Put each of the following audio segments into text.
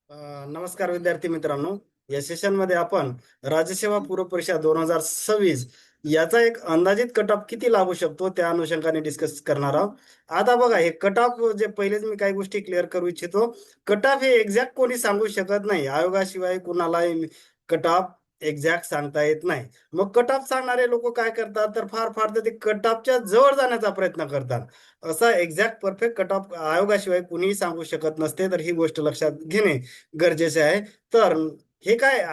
नमस्कार विद्यार्थी मित्रांनो. या सेशन मध्ये आपण राज्यसेवा पूर्व परीक्षा 2026 याचा एक अंदाजित कट ऑफ किती लागू शकतो त्या अनुषंगाने डिस्कस करणार आहोत. आता बघा, हे कट ऑफ जे पहिलेच मी काही गोष्टी क्लिअर करू इच्छितो. कट ऑफ हे एक्झॅक्ट कोणी सांगू शकत नाही, आयोगाशिवाय कुणालाही कट ऑफ एक्झॅक्ट सांगता येत नाही. मग कट ऑफ सांगणारे लोक काय करतात, तर फार फार तर ते कट ऑफच्या जवळ जाण्याचा प्रयत्न करतात. असा एक्झॅक्ट परफेक्ट कट ऑफ आयोगाशिवाय कुणीही सांगू शकत नसते, तर ही गोष्ट लक्षात घेणे गरजेचे आहे. तर हे काय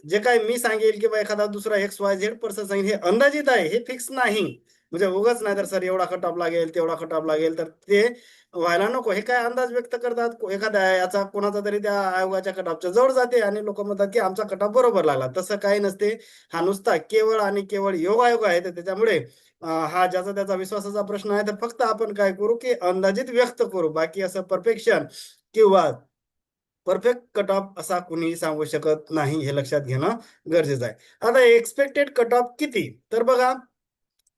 जे काय मी सांगेल किंवा एखादा दुसरा XYZ पर्सन सांगेल, हे अंदाजित आहे, हे फिक्स नाही. म्हणजे उगाच नाही तर सर एवढा कट ऑफ लागेल तेवढा कट ऑफ लागेल, तर ते व्हायला नको. हे काय अंदाज व्यक्त करतात, एखाद्या याचा कोणाचा तरी त्या आयोगाच्या कट ऑफच्या जवळ जाते आणि लोक म्हणतात की आमचा कट ऑफ बरोबर लागला. तसं काही नसते. हा नुसता केवळ आणि केवळ योगायोग आहे. तर त्याच्यामुळे हा ज्याचा त्याचा विश्वासाचा प्रश्न आहे. तर फक्त आपण काय करू की अंदाजित व्यक्त करू, बाकी असं परफेक्शन किंवा परफेक्ट कट ऑफ असा कुणीही सांगू शकत नाही, हे लक्षात घेणं गरजेचं आहे. आता एक्सपेक्टेड कट ऑफ किती, तर बघा,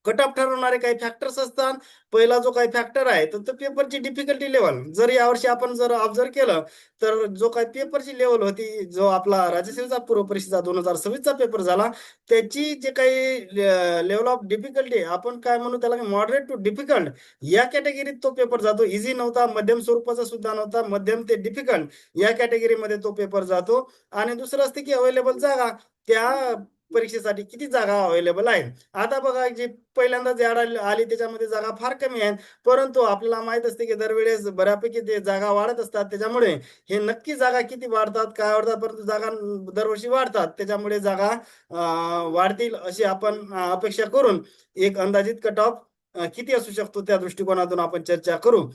कट ऑफ ठरवणारे काही फॅक्टर्स असतात. पहिला जो काही फॅक्टर आहे तर तो पेपरची डिफिकल्टी लेवल. जर यावर्षी आपण जर ऑब्झर्व केलं, तर जो काही पेपरची लेवल होती, जो आपला राज्यसेवेचा पूर्व परीक्षेचा 2026चा पेपर झाला, त्याची जे काही लेवल ऑफ डिफिकल्टी आपण काय म्हणू त्याला, मॉडरेट टू डिफिकल्ट या कॅटेगरीत तो पेपर जातो. इझी नव्हता, मध्यम स्वरूपाचा सुद्धा नव्हता, मध्यम ते डिफिकल्ट या कॅटेगरीमध्ये तो पेपर जातो. आणि दुसरं असते की अवेलेबल जागा, त्या परीक्षेसाठी किती जागा अवेलेबल आहेत. आता बघा, जी पहिल्यांदा जी आली त्याच्यामध्ये जागा फार कमी आहेत, परंतु आपल्याला माहित असते की दरवेळेस बऱ्यापैकी ते जागा वाढत असतात. त्याच्यामुळे हे नक्की जागा किती वाढतात काय वाढतात, परंतु जागा दरवर्षी वाढतात. त्याच्यामुळे जागा वाढतील अशी आपण अपेक्षा करून एक अंदाजित कट ऑफ किती असू शकतो त्या दृष्टिकोनातून आपण चर्चा करू.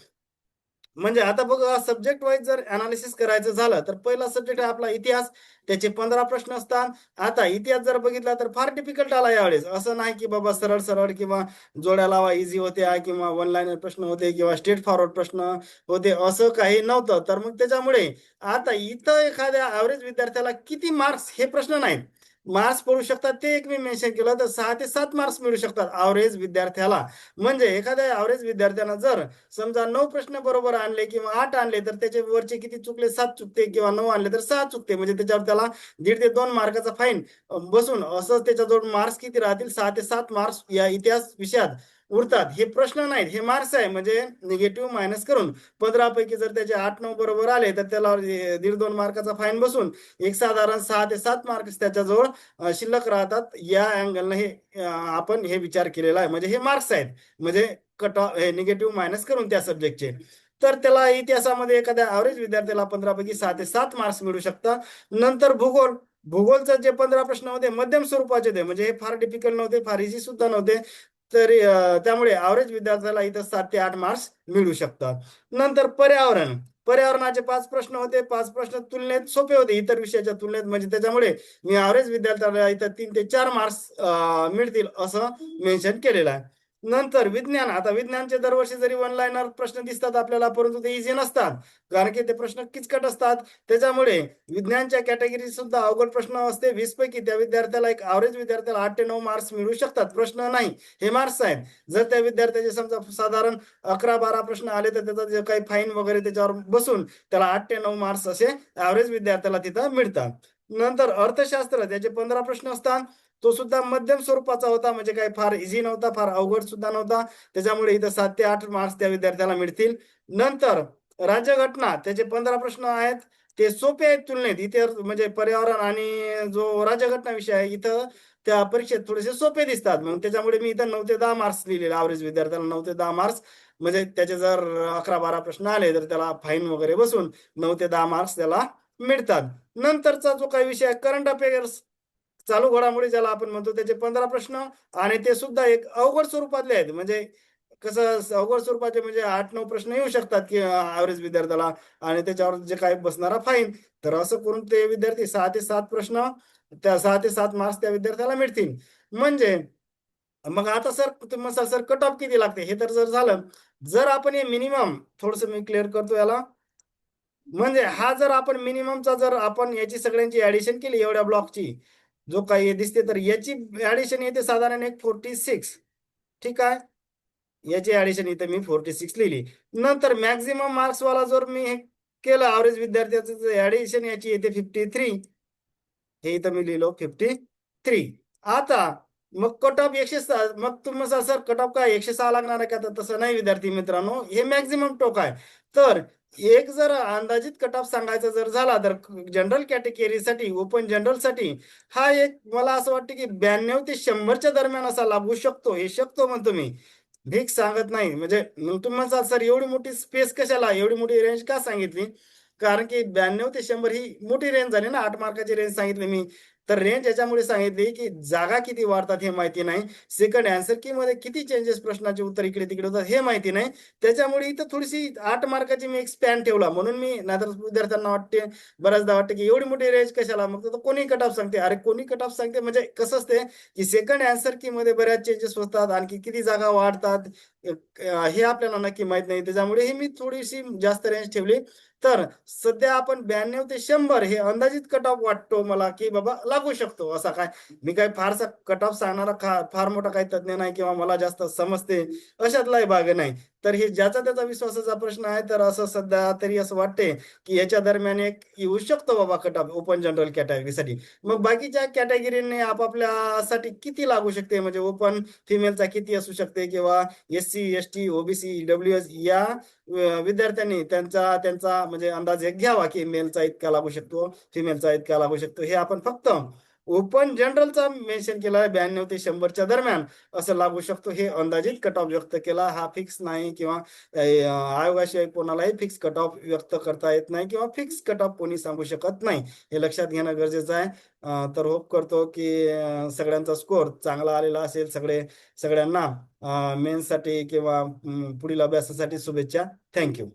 म्हणजे आता बघा, सब्जेक्ट वाईज जर अनालिसिस करायचं झालं, तर पहिला सब्जेक्ट आहे आपला इतिहास. त्याचे 15 प्रश्न असतात. आता इतिहास जर बघितला तर फार डिफिकल्ट आला यावेळेस. असं नाही की बाबा सरळ सरळ किंवा जोड्या लावा इझी होत्या किंवा वन लाईनर प्रश्न होते किंवा स्ट्रेट फॉरवर्ड प्रश्न होते, असं काही नव्हतं. तर मग त्याच्यामुळे आता इथं एखाद्या ॲव्हरेज विद्यार्थ्याला किती मार्क्स हे प्रश्न नाहीत. मार्क्स पडू शकतात ते एक मी मेन्शन केलं, तर 6 ते 7 मार्क्स मिळू शकतात ॲव्हरेज विद्यार्थ्याला. म्हणजे एखाद्या ॲव्हरेज विद्यार्थ्यानं जर समजा 9 प्रश्न बरोबर आणले किंवा 8 आणले, तर त्याचे वरचे किती चुकले, 7 चुकते, किंवा 9 आणले तर 6 चुकते. म्हणजे त्याच्यावर त्याला 1.5 ते 2 मार्काचा फाईन बसून असं त्याच्याजवळ मार्क्स किती राहतील, 6 ते 7 मार्क्स या इतिहास विषयात उरतात. हे प्रश्न नाहीत, हे मार्क्स आहे. म्हणजे निगेटिव्ह मायनस करून 15 पैकी जर त्याचे 8-9 बरोबर आले, तर त्याला 1.5-2 मार्काचा फाईन बसून एक साधारण 6 ते 7 मार्क्स त्याच्याजवळ शिल्लक राहतात. या अँगलनं हे आपण हे विचार केलेला आहे. म्हणजे हे मार्क्स आहेत. म्हणजे कट ऑफ निगेटिव्ह मायनस करून त्या सब्जेक्टचे. तर त्याला इतिहासामध्ये एखाद्या ॲव्हरेज विद्यार्थ्याला 15 पैकी 6 ते 7 मार्क्स मिळू शकतात. नंतर भूगोल. भूगोलचे जे 15 प्रश्न होते मध्यम स्वरूपाचे होते, म्हणजे हे फार डिफिकल्ट नव्हते, फार इझी सुद्धा नव्हते. तरी त्यामुळे ॲव्हरेज विद्यार्थ्याला इथं 7 ते 8 मार्क्स मिळू शकतात. नंतर पर्यावरण. पर्यावरणाचे 5 प्रश्न होते. 5 प्रश्न तुलनेत सोपे होते इतर विषयाच्या तुलनेत. म्हणजे त्याच्यामुळे मी ॲव्हरेज विद्यार्थ्याला इथं 3 ते 4 मार्क्स मिळतील असं मेन्शन केलेलं आहे. नंतर विज्ञान. आता विज्ञानचे दरवर्षी जरी वन लाईनर प्रश्न दिसतात आपल्याला, परंतु ते इझी नसतात, कारण की ते प्रश्न किचकट असतात. त्याच्यामुळे विज्ञानच्या कॅटेगरी सुद्धा अवघड प्रश्न असते. 20 पैकी त्या विद्यार्थ्याला, एक ॲव्हरेज विद्यार्थ्याला 8 ते 9 मार्क्स मिळू शकतात. प्रश्न नाही, हे मार्क्स आहेत. जर त्या विद्यार्थ्याचे समजा साधारण 11-12 प्रश्न आले, तर त्याचा जे काही फाईन वगैरे त्याच्यावर बसून त्याला 8 ते 9 मार्क्स असे ॲव्हरेज विद्यार्थ्याला तिथं मिळतात. नंतर अर्थशास्त्र, त्याचे 15 प्रश्न असतात. तो सुद्धा मध्यम स्वरूपाचा होता, म्हणजे काही फार इझी नव्हता, फार अवघड सुद्धा नव्हता. त्याच्यामुळे इथं 7 ते 8 मार्क्स त्या विद्यार्थ्याला मिळतील. नंतर राज्यघटना, त्याचे 15 प्रश्न आहेत. ते सोपे आहेत तुलनेत. इथे म्हणजे पर्यावरण आणि जो राज्यघटना विषय आहे, इथं त्या परीक्षेत थोडेसे सोपे दिसतात. मग त्याच्यामुळे मी इथं 9 ते 10 मार्क्स लिहिलेले. ॲव्हरेज विद्यार्थ्याला 9 ते 10 मार्क्स. म्हणजे त्याचे जर 11-12 प्रश्न आले, तर त्याला फाईन वगैरे बसून 9 ते 10 मार्क्स त्याला मिळतात. नंतरचा जो काही विषय आहे, करंट अफेअर्स, चालू घडामोडी ज्याला आपण म्हणतो, त्याचे 15 प्रश्न. आणि ते सुद्धा एक अवघड स्वरूपातले आहेत. म्हणजे कसं अवघड स्वरूपाचे, म्हणजे 8-9 प्रश्न येऊ शकतात की ॲव्हरेज विद्यार्थ्याला, आणि त्याच्यावर जे काही बसणारा फाईन. तर असं करून ते विद्यार्थी 6 ते 7 प्रश्न, त्या 6 ते 7 मार्क्स त्या विद्यार्थ्याला मिळतील. म्हणजे मग आता सर तुम्ही म्हणसाल सर कट ऑफ किती लागते, हे तर जर झालं, जर आपण हे मिनिमम थोडस मी क्लिअर करतो याला. म्हणजे हा जर आपण मिनिममचा, जर आपण याची सगळ्यांची ऍडिशन केली एवढ्या ब्लॉकची, जो काही दिसते, तर याची ऍडिशन येते साधारण एक 46. ठीक आहे, याची ऍडिशन इथे मी 46 लिहिली. नंतर मॅक्झिमम मार्क्स वाला जर मी केलं ॲव्हरेज विद्यार्थ्याचं ऍडिशन याची येते 53, हे इथं मी लिहिलो 53. आता मग कट ऑफ 106, मग तुम्ही सर कट ऑफ काय 106 लागणार आहे का? तर तसं नाही विद्यार्थी मित्रांनो, हे मॅक्झिमम टोक आहे. तर एक जर अंदाजित कट ऑफ सांगायचा जर झाला तर जनरल कॅटेगरीसाठी, ओपन जनरलसाठी हा एक मला असं वाटतं की 92 ते 100च्या दरम्यान असा लागू शकतो. हे शकतो म्हणतो मी, फिक्स सांगत नाही. म्हणजे मग तुम्ही म्हणसाल सर एवढी मोठी स्पेस कशाला, एवढी मोठी रेंज का सांगितली? कारण की 92 ते 100 ही मोठी रेंज झाली ना, 8 मार्काची रेंज सांगितली मी. तर रेंज याच्यामुळे सांगितली की जागा किती वाढतात हे माहिती नाही, सेकंड आन्सर की मध्ये किती चेंजेस, प्रश्नाचे उत्तर इकडे तिकडे होतात हे माहिती नाही. त्याच्यामुळे इथं थोडीशी 8 मार्काची मी एक स्पॅन ठेवला, म्हणून मी नाहीतर विद्यार्थ्यांना वाटते, बऱ्याचदा वाटते की एवढी मोठी रेंज कशाला, मग तर कोणी कट ऑफ सांगते. अरे कोणी कट ऑफ सांगते म्हणजे कसं असते की सेकंड आन्सर की मध्ये बऱ्याच चेंजेस होतात, आणखी किती जागा वाढतात हे आपल्याला नक्की माहित नाही. त्याच्यामुळे ही मी थोडीशी जास्त रेंज ठेवली. तर सध्या आपण 92 ते 100 हे अंदाजित कट ऑफ वाटतो मला की बाबा लागू शकतो. असा काय मी काय फारसा कट ऑफ सांगणारा फार मोठा काही तज्ञ नाही किंवा मला जास्त समजते अशातलाही भाग नाही. तर हे ज्याचा त्याचा विश्वासाचा प्रश्न आहे. तर असं सध्या तरी असं वाटते की याच्या दरम्यान एक येऊ शकतो बाबा कट ऑफ ओपन जनरल कॅटेगरीसाठी. मग बाकीच्या कॅटेगरीने आपापल्यासाठी किती लागू शकते, म्हणजे ओपन फिमेलचा किती असू शकते किंवा SC ST OBC EWS या विद्यार्थ्यांनी त्यांचा त्यांचा म्हणजे अंदाज एक घ्यावा की मेलचा इतका लागू शकतो, फिमेलचा इतका लागू शकतो. हे आपण फक्त ओपन जनरलचा मेन्शन केला आहे, 92 ते 100च्या दरम्यान असं लागू शकतो हे अंदाजित कट ऑफ व्यक्त केला. हा फिक्स नाही किंवा आयोगाशिवाय कोणालाही फिक्स कट ऑफ व्यक्त करता येत नाही किंवा फिक्स कट ऑफ कोणी सांगू शकत नाही, हे लक्षात घेणं गरजेचं आहे. तर होप करतो की सगळ्यांचा स्कोर चांगला आलेला असेल. सगळ्यांना मेन्ससाठी किंवा पुढील अभ्यासासाठी शुभेच्छा. थँक्यू.